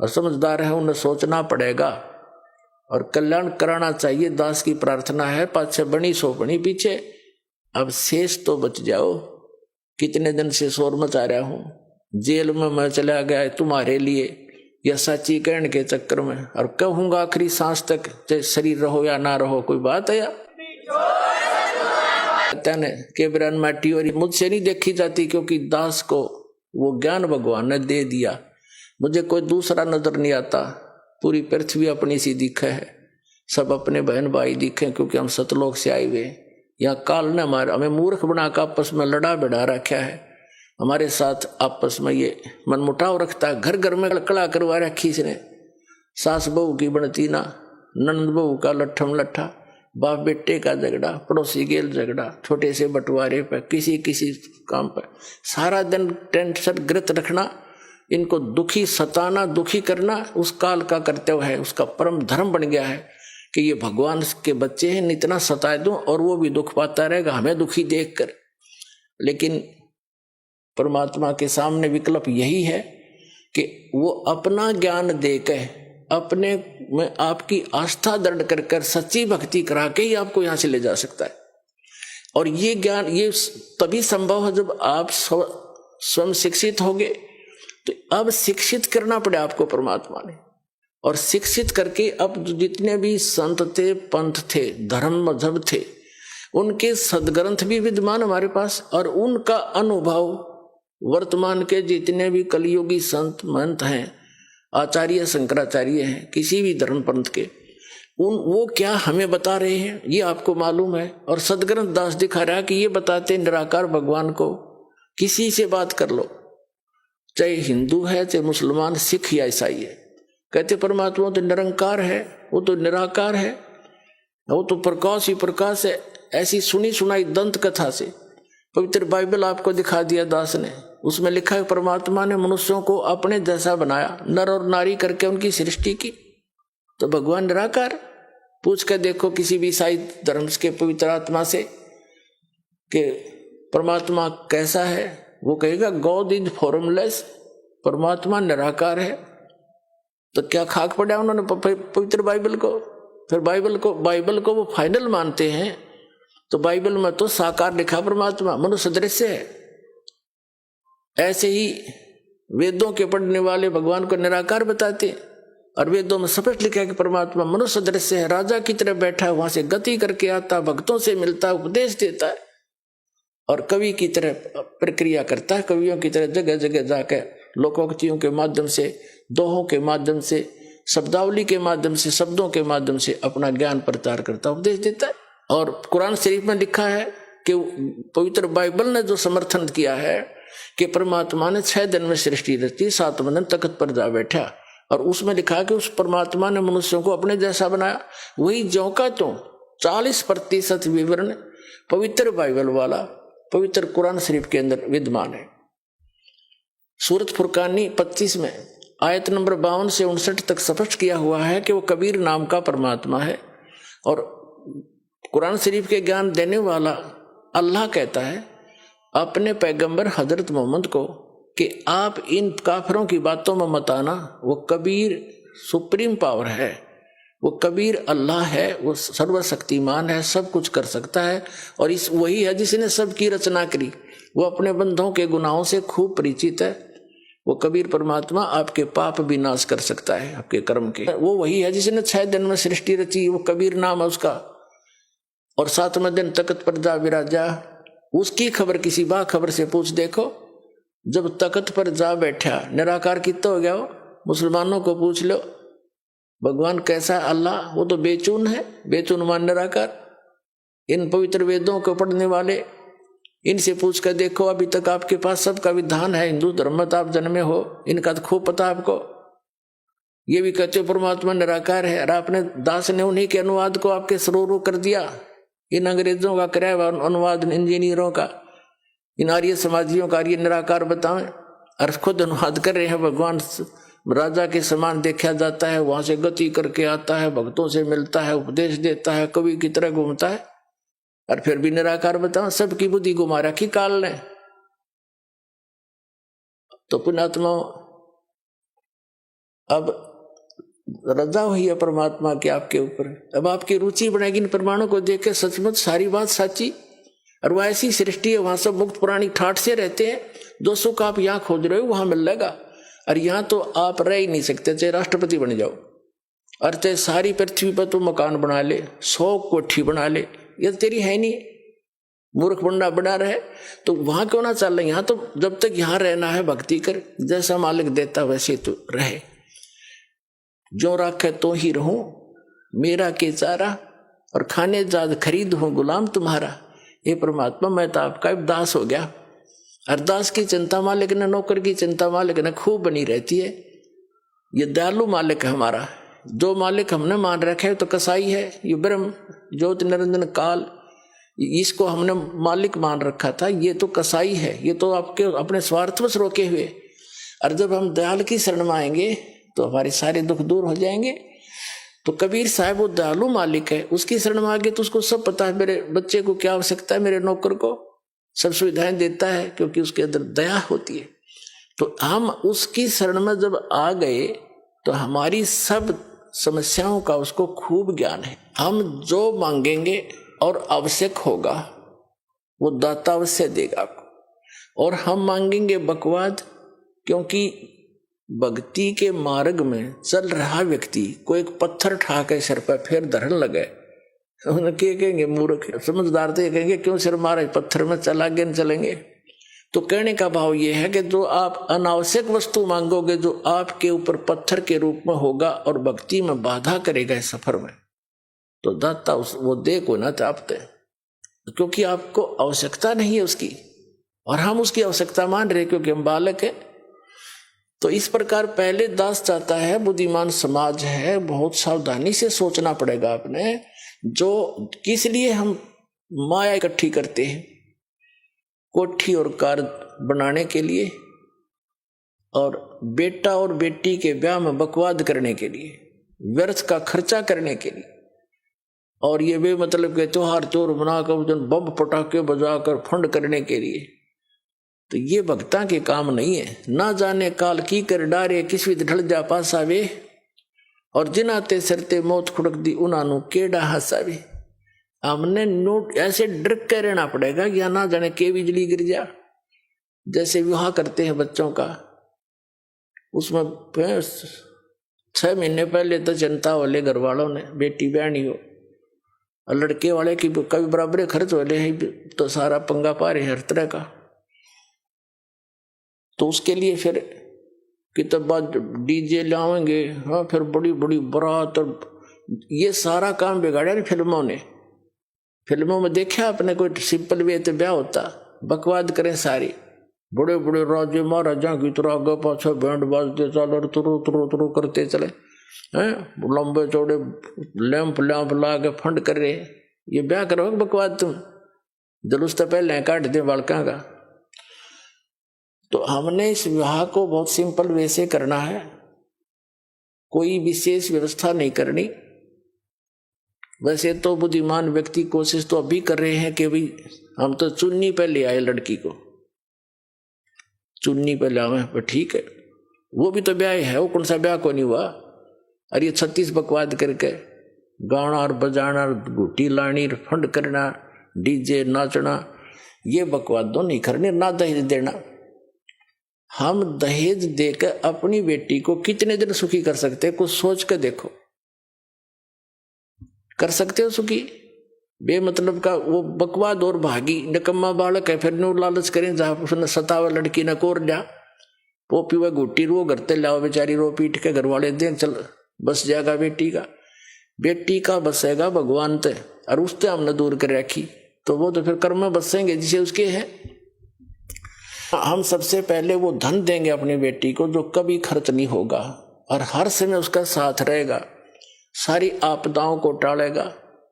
और समझदार है उन्हें सोचना पड़ेगा और कल्याण कराना चाहिए। दास की प्रार्थना है, पाछे बनी सो बनी पीछे, अब शेष तो बच जाओ। कितने दिन से शोर मचा रहा हूं, जेल में मैं चला गया तुम्हारे लिए, या सच्ची कहने के चक्कर में, और कहूंगा आखिरी सांस तक, चाहे शरीर रहो या ना रहो। कोई बात है या के ब्रन माटी और मुझसे नहीं देखी जाती, क्योंकि दास को वो ज्ञान भगवान ने दे दिया। मुझे कोई दूसरा नजर नहीं आता। पूरी पृथ्वी अपनी सी दिखे है, सब अपने बहन भाई दिखे, क्योंकि हम सतलोक से आए हुए। यहाँ काल ने हमें मूर्ख बनाकर आपस में लड़ा बिड़ा रखा है। हमारे साथ आपस में ये मनमुटाव रखता है। घर घर में कड़ा करवा रखी इसने। सास बहू की बनती ना, ननद बहू का लट्ठम लट्ठा, बाप बेटे का झगड़ा, पड़ोसी गेल झगड़ा, छोटे से बंटवारे पर, किसी किसी काम पर सारा दिन टेंशन ग्रत रखना, इनको दुखी सताना, दुखी करना उस काल का कर्तव्य है। उसका परम धर्म बन गया है कि ये भगवान के बच्चे हैं, इतना सताए दूं और वो भी दुख पाता रहेगा हमें दुखी देखकर। लेकिन परमात्मा के सामने विकल्प यही है कि वो अपना ज्ञान देकर, अपने में आपकी आस्था दृढ़ कर कर सच्ची भक्ति करा के ही आपको यहां से ले जा सकता है। और ये ज्ञान ये तभी संभव है जब आप स्वयं शिक्षित होगे। तो अब शिक्षित करना पड़े आपको परमात्मा ने, और शिक्षित करके अब जितने भी संत थे, पंथ थे, धर्म मजहब थे, उनके सदग्रंथ भी विद्यमान हमारे पास, और उनका अनुभव वर्तमान के जितने भी कलियुगी संत महंत हैं, आचार्य शंकराचार्य हैं, किसी भी धर्म पंथ के, वो क्या हमें बता रहे हैं ये आपको मालूम है। और सदग्रंथ दास दिखा रहा है कि ये बताते निराकार भगवान को किसी से बात कर लो, चाहे हिंदू है, चाहे मुसलमान, सिख या ईसाई है, कहते परमात्मा तो निरंकार है, वो तो निराकार है, वो तो प्रकाश ही प्रकाश है। ऐसी सुनी सुनाई दंत कथा से पवित्र बाइबल आपको दिखा दिया दास ने। उसमें लिखा है परमात्मा ने मनुष्यों को अपने जैसा बनाया, नर और नारी करके उनकी सृष्टि की। तो भगवान निराकार। पूछ कर देखो किसी भी ईसाई धर्म के पवित्र आत्मा से कि परमात्मा कैसा है, वो कहेगा गॉड इज फॉर्मलेस, परमात्मा निराकार है। तो क्या खाक पड़ा उन्होंने पवित्र बाइबल को। फिर बाइबल को वो फाइनल मानते हैं। तो बाइबल में तो साकार लिखा परमात्मा, मनुष्य दृश्य है। ऐसे ही वेदों के पढ़ने वाले भगवान को निराकार बताते, और वेदों में स्पष्ट लिखा है कि परमात्मा मनुष्य दृश्य है, राजा की तरह बैठा है, वहां से गति करके आता, भक्तों से मिलता, उपदेश देता है, और कवि की तरह प्रक्रिया करता है। कवियों की तरह जगह जगह जाकर लोकोक्तियों के माध्यम से, दोहों के माध्यम से, शब्दावली के माध्यम से, शब्दों के माध्यम से अपना ज्ञान प्रचार करता, उपदेश देता है। और कुरान शरीफ में लिखा है कि पवित्र बाइबल ने जो समर्थन किया है कि परमात्मा ने 6 दिन में सृष्टि रची, 7वें दिन तख्त पर जा बैठा, और उसमें लिखा है कि उस परमात्मा ने मनुष्यों को अपने जैसा बनाया। वही ज्यों का त्यों 40% विवरण पवित्र बाइबल वाला पवित्र कुरान शरीफ के अंदर विद्यमान है। सूरत फुरकानी 25 में आयत नंबर 52 से 59 तक स्पष्ट किया हुआ है कि वो कबीर नाम का परमात्मा है। और कुरान शरीफ के ज्ञान देने वाला अल्लाह कहता है अपने पैगंबर हजरत मोहम्मद को कि आप इन काफिरों की बातों में मत आना, वो कबीर सुप्रीम पावर है, वो कबीर अल्लाह है, वो सर्वशक्तिमान है, सब कुछ कर सकता है, और इस वही है जिसने सबकी रचना करी, वो अपने बंधों के गुनाहों से खूब परिचित है। वो कबीर परमात्मा आपके पाप भी नाश कर सकता है, आपके कर्म के। वो वही है जिसने 6 दिन में सृष्टि रची, वो कबीर नाम है उसका। और 7वें दिन तख्त पर जा विराजा। उसकी खबर किसी बा खबर से पूछ देखो, जब तख्त पर जा बैठा निराकार कितना हो गया वो। मुसलमानों को पूछ लो भगवान कैसा है, अल्लाह, वो तो बेचून है, बेचून मान निराकार। इन पवित्र वेदों को पढ़ने वाले इनसे पूछ कर देखो, अभी तक आपके पास सबका विधान है, हिंदू धर्म में आप जन्मे हो, इनका तो खूब पता आपको। ये भी कहते हो परमात्मा निराकार है, और आपने दास ने उन्हीं के अनुवाद को आपके सरोरो कर दिया। इन अंग्रेजों का कराया हुआ अनुवाद, इंजीनियरों का, इन आर्य समाजियों का ये निराकार बताएं, और खुद अनुवाद कर रहे हैं। भगवान राजा के समान देखा जाता है, वहां से गति करके आता है, भक्तों से मिलता है, उपदेश देता है, कवि की तरह घूमता है, और फिर भी निराकार बताओ। सबकी बुद्धि घुमा रखी काल ने। तो पुण्यात्मा, अब रजा हुई है परमात्मा की आपके ऊपर, अब आपकी रुचि बढ़ेगी इन प्रमाणों को देख के, सचमुच सारी बात सच्ची। और वह ऐसी सृष्टि है, वहां सब मुक्त प्राणी ठाठ से रहते हैं। जो सुख आप यहाँ खोज रहे हो वहां मिल जाएगा। और यहाँ तो आप रह ही नहीं सकते, चाहे राष्ट्रपति बन जाओ और चाहे सारी पृथ्वी पर तो मकान बना ले, 100 कोठी बना ले, ये तेरी है नहीं। मूर्ख बना रहे तो वहां क्यों ना चल रहे। यहाँ तो जब तक यहाँ रहना है भक्ति कर, जैसा मालिक देता वैसे तो रहे। जो राखे तो ही रहूं, मेरा के चारा, और खाने जाद खरीद हूं गुलाम तुम्हारा। ये परमात्मा मैं तो आपका दास हो गया। अरदास की चिंता मालिक ने, नौकर की चिंता मालिक ने खूब बनी रहती है। ये दयालु मालिक है हमारा। जो मालिक हमने मान रखा है तो कसाई है। ये ब्रह्म ज्योति निरंजन काल, इसको हमने मालिक मान रखा था, ये तो कसाई है। ये तो आपके अपने स्वार्थवश रोके हुए। और जब हम दयाल की शरण में आएंगे तो हमारे सारे दुख दूर हो जाएंगे। तो कबीर साहब वो दयालु मालिक है, उसकी शरण में आ गए तो उसको सब पता है, मेरे बच्चे को क्या आवश्यकता है, मेरे नौकर को सब सुविधाएं देता है, क्योंकि उसके अंदर दया होती है। तो हम उसकी शरण में जब आ गए तो हमारी सब समस्याओं का उसको खूब ज्ञान है। हम जो मांगेंगे और आवश्यक होगा वो दाता अवश्य देगा आपको। और हम मांगेंगे बकवाद, क्योंकि भक्ति के मार्ग में चल रहा व्यक्ति को एक पत्थर ठा के सिर पर फिर धरन लगे, उनके कहेंगे मूर्ख। समझदार तो ये कहेंगे क्यों सिर मारे, पत्थर में चला आगे न चलेंगे। तो कहने का भाव ये है कि जो आप अनावश्यक वस्तु मांगोगे, जो आपके ऊपर पत्थर के रूप में होगा और भक्ति में बाधा करेगा इस सफर में, तो दाता वो दे को ना चाहते, क्योंकि आपको आवश्यकता नहीं है उसकी, और हम उसकी आवश्यकता मान रहे क्योंकि हम बालक है। तो इस प्रकार पहले दास चाहता है, बुद्धिमान समाज है, बहुत सावधानी से सोचना पड़ेगा आपने। जो किस लिए हम माया इकट्ठी करते हैं, कोठी और कार बनाने के लिए, और बेटा और बेटी के ब्याह में बकवाद करने के लिए, व्यर्थ का खर्चा करने के लिए, और ये भी मतलब के त्योहार चोर बनाकर बम पटाखे बजाकर फंड करने के लिए। तो ये भक्ता के काम नहीं है। ना जाने काल की कर डारे, किसी ढल जा पासावे, और जिनाते सरते मौत खुड़क दी उन्होंने केड़ा हंसावे। हमने नोट ऐसे डर के रहना पड़ेगा या ना जाने के बिजली गिर जा। जैसे विवाह करते हैं बच्चों का, उसमें 6 महीने पहले तो जनता वाले घर वालों ने बेटी बहनी हो, और लड़के वाले की कभी बराबर खर्च वाले हैं, तो सारा पंगा पा रहे हर तरह का। तो उसके लिए फिर कितना डीजे लाएंगे, हाँ, फिर बड़ी बड़ी बारात, और ये सारा काम बिगाड़ा नहीं फिल्मों ने। फिल्मों में देखा आपने कोई सिंपल वे तो ब्याह होता, बकवाद करें सारी, बड़े बड़े राजे महाराजा की तरह आगे पाछे बैंड बाजते चलो, तुरु तुरु तुरु करते चले हैं, लंबे चौड़े लैंप ला के फंड कर रहे। ये ब्याह करो बकवाद, तुम जुलूस तो पहले काट दे बालका का। तो हमने इस विवाह को बहुत सिंपल वैसे करना है, कोई विशेष व्यवस्था नहीं करनी। वैसे तो बुद्धिमान व्यक्ति कोशिश तो अभी कर रहे हैं कि भाई हम तो चुन्नी पे ले आए लड़की को, चुन्नी पे ले आए, ठीक है, वो भी तो ब्याह है, वो कौन सा ब्याह को नहीं हुआ। और ये 36 बकवाद करके गाना और बजाना, घुटी लानी, फंड करना, डीजे नाचना, ये बकवाद तो नहीं करनी। ना दहेज देना, हम दहेज देकर अपनी बेटी को कितने दिन सुखी कर सकते हैं, कुछ सोच के देखो। कर सकते हो सुखी? बेमतलब का वो बकवाद और भागी निकम्मा बालक है, फिर नो लालच करें जहां उसने सतावे लड़की न कोर लिया, वो पीवे घुट्टी रो करते लाओ, बेचारी रो पीट के घर वाले दें, चल बस जाएगा बेटी का बसेगा भगवान ते, और उससे हमने दूर कर रखी, तो वो तो फिर कर्म में बसेंगे जिसे उसके हैं। हम सबसे पहले वो धन देंगे अपनी बेटी को जो कभी खर्च नहीं होगा, और हर समय उसका साथ रहेगा, सारी आपदाओं को टालेगा,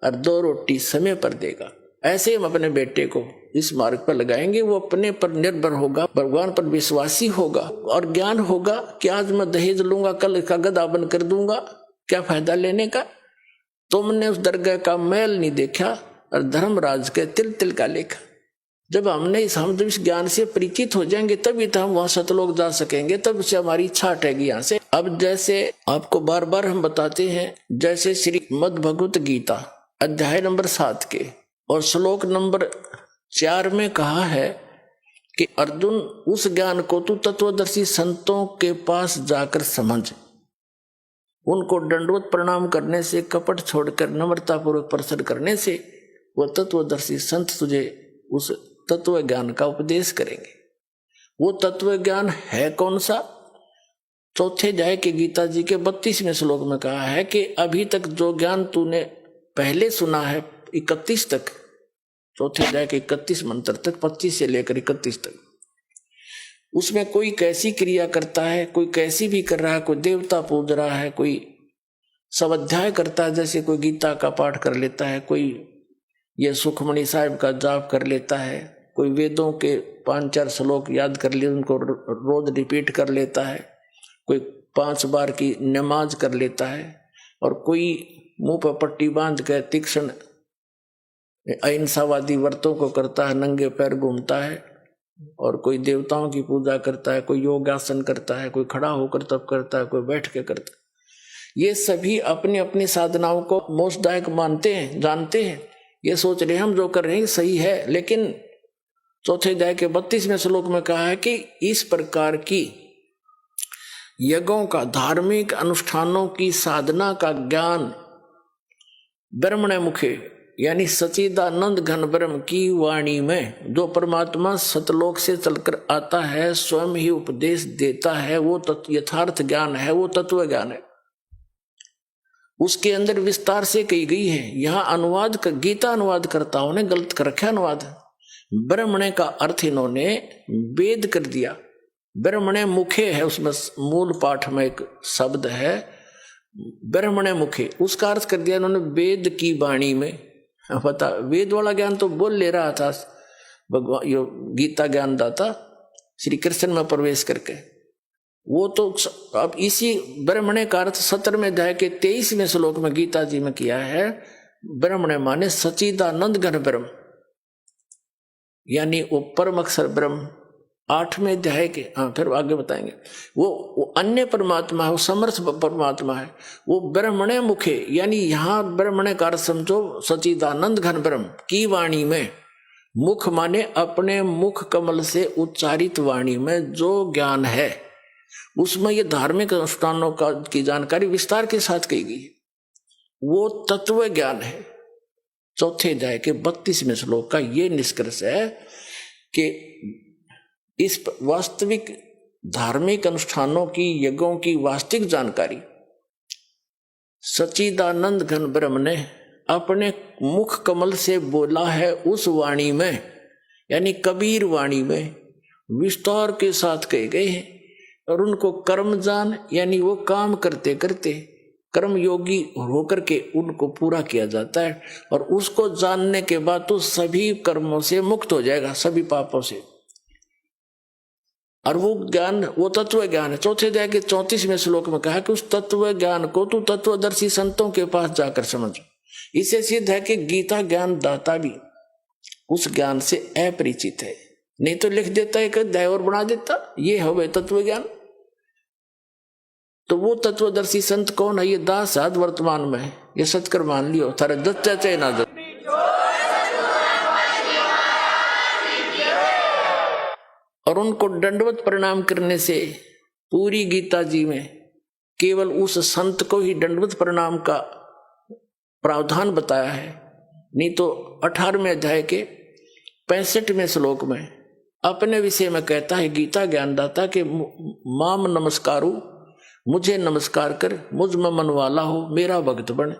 और 2 रोटी समय पर देगा। ऐसे हम अपने बेटे को इस मार्ग पर लगाएंगे, वो अपने पर निर्भर होगा, भगवान पर विश्वासी होगा, और ज्ञान होगा कि आज मैं दहेज लूंगा, कल इसका गधा बन कर दूंगा, क्या फायदा लेने का। तुमने उस दरगाह का मैल नहीं देखा, और धर्मराज के तिल तिल का लेखा। जब हमने इस ज्ञान से परिचित हो जाएंगे तभी तो हम वहां सतलोक जा सकेंगे, तब से हमारी इच्छा हटेगी यहाँ से। अब जैसे आपको बार बार हम बताते हैं, जैसे श्रीमद् भगवत गीता अध्याय नंबर 7 के और श्लोक नंबर 4 में कहा है कि अर्जुन उस ज्ञान को तू तत्वदर्शी संतों के पास जाकर समझ, उनको दंडवत प्रणाम करने से, कपट छोड़कर नम्रतापूर्वक प्रसन्न करने से वो तत्वदर्शी संत तुझे उस तत्व ज्ञान का उपदेश करेंगे। वो तत्व ज्ञान है कौन सा? चौथे अध्याय के गीता जी के 32वें श्लोक में कहा है कि अभी तक जो ज्ञान तूने पहले सुना है 31 तक, चौथे अध्याय के 31 मंत्र तक, 25 से लेकर 31 तक, उसमें कोई कैसी क्रिया करता है, कोई कैसी भी कर रहा है, कोई देवता पूज रहा है, कोई स्वाध्याय करता है, जैसे कोई गीता का पाठ कर लेता है, कोई ये सुखमणि साहिब का जाप कर लेता है, कोई वेदों के 5-4 श्लोक याद कर लिए उनको रोज रिपीट कर लेता है, कोई 5 बार की नमाज कर लेता है, और कोई मुंह पर पट्टी बांध कर तीक्ष्ण अहिंसावादी व्रतों को करता है, नंगे पैर घूमता है, और कोई देवताओं की पूजा करता है, कोई योगासन करता है, कोई खड़ा होकर तप करता है, कोई बैठ के करता है। ये सभी अपनी अपनी साधनाओं को मोक्षदायक मानते हैं, जानते हैं, ये सोच रहे हैं हम जो कर रहे हैं सही है। लेकिन चौथे अध्याय के 32वें श्लोक में कहा है कि इस प्रकार की यज्ञों का, धार्मिक अनुष्ठानों की साधना का ज्ञान ब्रह्मणे मुखे यानी सच्चिदानंद घन ब्रह्म की वाणी में जो परमात्मा सतलोक से चलकर आता है, स्वयं ही उपदेश देता है, वो यथार्थ ज्ञान है, वो तत्व ज्ञान है। उसके अंदर विस्तार से कही गई है। यहाँ अनुवाद गीता अनुवादकर्ताओं ने गलत कर रखा अनुवाद। ब्रह्मणे का अर्थ इन्होंने वेद कर दिया। ब्रह्मणे मुखे है, उसमें मूल पाठ में एक शब्द है ब्रह्मणे मुखे, उसका अर्थ कर दिया इन्होंने वेद की वाणी में। पता वेद वाला ज्ञान तो बोल ले रहा था भगवान, यो गीता ज्ञान दाता श्री कृष्ण में प्रवेश करके, वो तो अब इसी ब्रह्मणे का अर्थ 17वें अध्याय के 23वें श्लोक में गीता जी में किया है। ब्रह्मणे माने सच्चिदानंद घन ब्रह्म, यानी वो परम अक्षर ब्रह्म। 8वें अध्याय के फिर आगे बताएंगे, वो अन्य परमात्मा है, वो समर्थ परमात्मा है, वो ब्रह्मणे मुखे, यानी यहाँ ब्रह्मणे का अर्थ समझो सच्चिदानंद घन ब्रह्म की वाणी में। मुख माने अपने मुख कमल से उच्चारित वाणी में जो ज्ञान है, उसमें ये धार्मिक अनुष्ठानों का की जानकारी विस्तार के साथ कही गई, वो तत्व ज्ञान है। चौथे अध्याय के 32वें श्लोक का ये निष्कर्ष है कि इस वास्तविक धार्मिक अनुष्ठानों की, यज्ञों की वास्तविक जानकारी सच्चिदानंद घन ब्रह्म ने अपने मुख कमल से बोला है उस वाणी में, यानी कबीर वाणी में विस्तार के साथ कहे गए हैं। और उनको कर्मजान, यानी वो काम करते करते कर्म योगी होकर के उनको पूरा किया जाता है, और उसको जानने के बाद तो सभी कर्मों से मुक्त हो जाएगा, सभी पापों से। और वो ज्ञान, वो तत्व ज्ञान है। चौथे अध्याय के 34वें श्लोक में कहा कि उस तत्व ज्ञान को तू तत्वदर्शी संतों के पास जाकर समझ। इससे सिद्ध है कि गीता ज्ञान दाता भी उस ज्ञान से अपरिचित है, नहीं तो लिख देता एक अध्याय और बना देता, ये हो गए तत्व ज्ञान। तो वो तत्वदर्शी संत कौन है? ये दास साध वर्तमान में है, ये सत्कर मान लियो, थारे दत्त चाहे ना दत्त। और उनको दंडवत प्रणाम करने से पूरी गीता जी में केवल उस संत को ही दंडवत प्रणाम का प्रावधान बताया है, नहीं तो 18वें अध्याय के 65वें श्लोक में अपने विषय में कहता है गीता ज्ञानदाता के माम नमस्कारु, मुझे नमस्कार कर, मुझ में मन वाला हो, मेरा भक्त बन,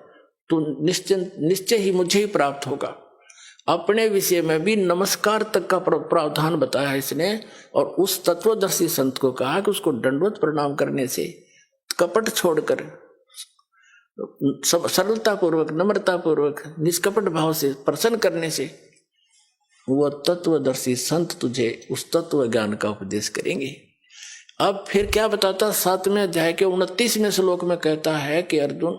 तो निश्चय ही मुझे ही प्राप्त होगा। अपने विषय में भी नमस्कार तक का प्रावधान बताया है इसने। और उस तत्वदर्शी संत को कहा कि उसको दंडवत प्रणाम करने से, कपट छोड़कर सरलता पूर्वक, नम्रता पूर्वक, निष्कपट भाव से प्रसन्न करने से वह तत्वदर्शी संत तुझे उस तत्व ज्ञान का उपदेश करेंगे। अब फिर क्या बताता, 7वें अध्याय के 29वें श्लोक में कहता है कि अर्जुन,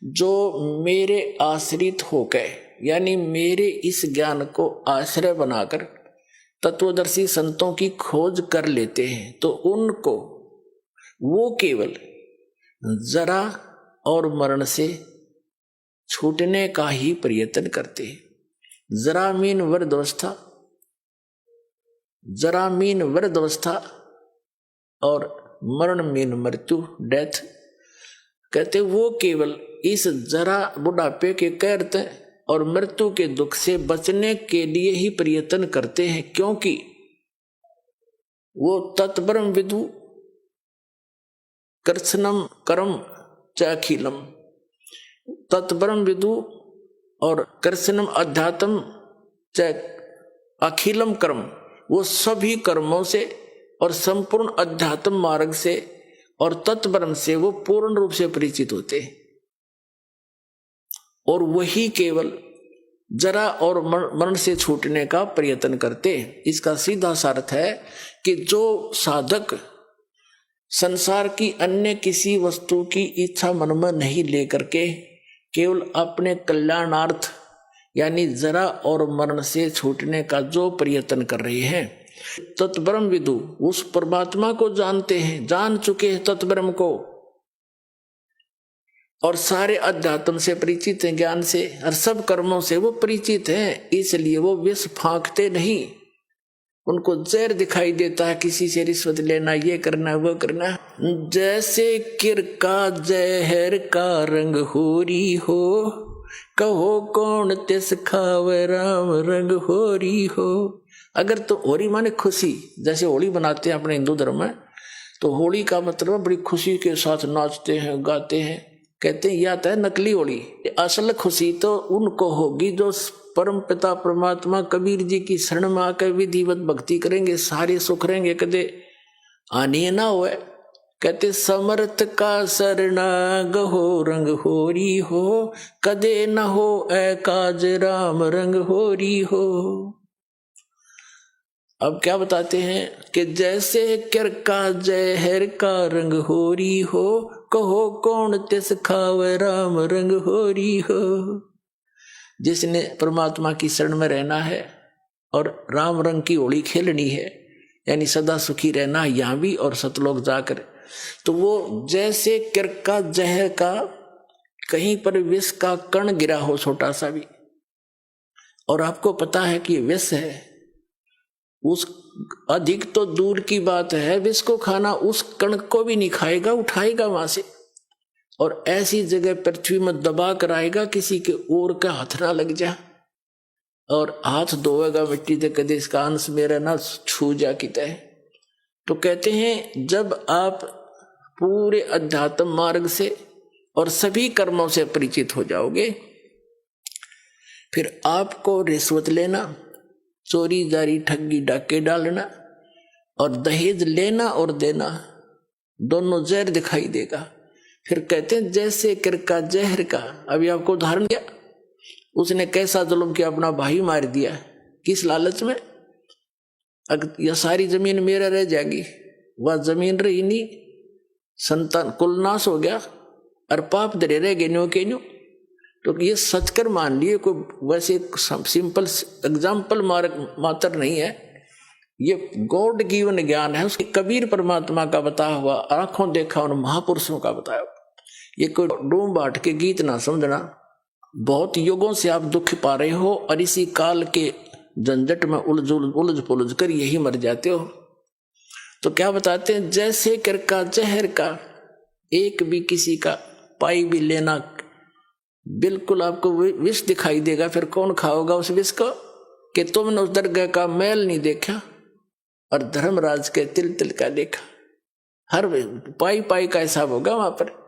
जो मेरे आश्रित होकर, यानी मेरे इस ज्ञान को आश्रय बनाकर तत्वदर्शी संतों की खोज कर लेते हैं, तो उनको वो केवल जरा और मरण से छूटने का ही प्रयत्न करते हैं। जरा मीन वृद्धावस्था, जरा मीन वृद्धावस्था और मरण मीन मृत्यु, डेथ। कहते वो केवल इस जरा बुढ़ापे के कहते और मृत्यु के दुख से बचने के लिए ही प्रयत्न करते हैं, क्योंकि वो तत्ब्रह्म विदु कृष्णम कर्म च अखिलम, तत्ब्रह्म विदु और कृष्णम अध्यात्म च अखिलम कर्म, वो सभी कर्मों से और संपूर्ण अध्यात्म मार्ग से और तत्ब्रह्म से वो पूर्ण रूप से परिचित होते हैं। और वही केवल जरा और मरण से छूटने का प्रयत्न करते हैं। इसका सीधा सा अर्थ है कि जो साधक संसार की अन्य किसी वस्तु की इच्छा मन में नहीं लेकर के केवल अपने कल्याणार्थ यानी जरा और मरण से छूटने का जो प्रयत्न कर रहे हैं, तत्ब्रह्म विदु उस परमात्मा को जानते हैं, जान चुके हैं तत्ब्रह्म को, और सारे अध्यात्म से परिचित हैं, ज्ञान से और सब कर्मों से वो परिचित हैं। इसलिए वो विष फांकते नहीं। उनको जहर दिखाई देता है, किसी से रिश्वत लेना, ये करना वो करना। जैसे किरका जहर का रंग होरी हो, कहो कौन तिस खावे राम रंग होरी हो। अगर तो होरी माने खुशी, जैसे होली बनाते हैं अपने हिंदू धर्म में, तो होली का मतलब बड़ी खुशी के साथ नाचते हैं, गाते हैं। कहते हैं यह है नकली होली। असल खुशी तो उनको होगी जो परम पिता परमात्मा कबीर जी की शरण में आकर विधिवत भक्ति करेंगे, सारे सुख रहेंगे, कदे आनी ना हो। कहते समर्थ का शरणाग हो रंग होरी हो, कदे न हो ऐ काज राम रंग होरी हो। अब क्या बताते हैं कि जैसे किरका जहर का रंग होरी हो, कहो कौन तिस खावे राम रंग होरी हो। जिसने परमात्मा की शरण में रहना है और राम रंग की होली खेलनी है, यानी सदा सुखी रहना यहाँ भी और सतलोक जाकर, तो वो जैसे किरका जहर का कहीं पर विष का कण गिरा हो छोटा सा भी, और आपको पता है कि विष है, उस अधिक तो दूर की बात है, विष को खाना उस कण को भी नहीं खाएगा, उठाएगा वहां से और ऐसी जगह पृथ्वी में दबा कर आएगा किसी के और का हाथ ना लग जा, और हाथ धोएगा मिट्टी से, कदे इसका अंश मेरा ना छू जा किता है। तो कहते हैं जब आप पूरे अध्यात्म मार्ग से और सभी कर्मों से परिचित हो जाओगे, फिर आपको रिश्वत लेना, चोरी जारी ठगी डाके डालना और दहेज लेना और देना दोनों जहर दिखाई देगा। फिर कहते हैं जैसे किरका जहर का, अभी आपको उदाहरण दिया, उसने कैसा जुल्म किया, अपना भाई मार दिया, किस लालच में, यह सारी जमीन मेरा रह जाएगी, वह जमीन रही नहीं, संतान कुल नाश हो गया और पाप धरे रह गए न्यो के न्यो। तो ये सच कर मान लिए, कोई वैसे सिंपल एग्जाम्पल मात्र नहीं है, ये गॉड गिवन ज्ञान है, उसके कबीर परमात्मा का बताया हुआ, आंखों देखा उन महापुरुषों का बताया। ये कोई डूम बाट के गीत ना समझना। बहुत युगों से आप दुख पा रहे हो और इसी काल के झंझट में उलझ पुलझ कर यही मर जाते हो। तो क्या बताते हैं, जैसे किरका जहर का एक भी किसी का पाई भी लेना, बिल्कुल आपको विष दिखाई देगा। फिर कौन खाओगा उस विष को, कि तुमने उस दरगाह का मैल नहीं देखा और धर्मराज के तिल तिल का देखा। हर पाई पाई का हिसाब होगा वहां पर।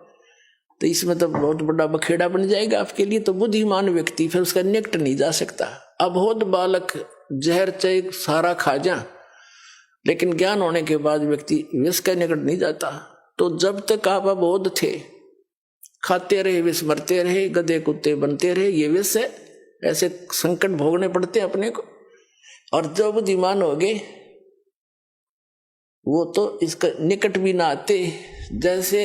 तो इसमें तो बहुत बड़ा बखेड़ा बन जाएगा आपके लिए। तो बुद्धिमान व्यक्ति फिर उसका निकट नहीं जा सकता। अबोध बालक जहर चाहे सारा खा जा, लेकिन ज्ञान होने के बाद व्यक्ति विष का निकट नहीं जाता। तो जब तक आप अबोध थे, खाते रहे विष, मरते रहे, गधे कुत्ते बनते रहे, ये विष है, ऐसे संकट भोगने पड़ते अपने को। और जब बुद्धिमान हो गए वो तो इसका निकट भी ना आते। जैसे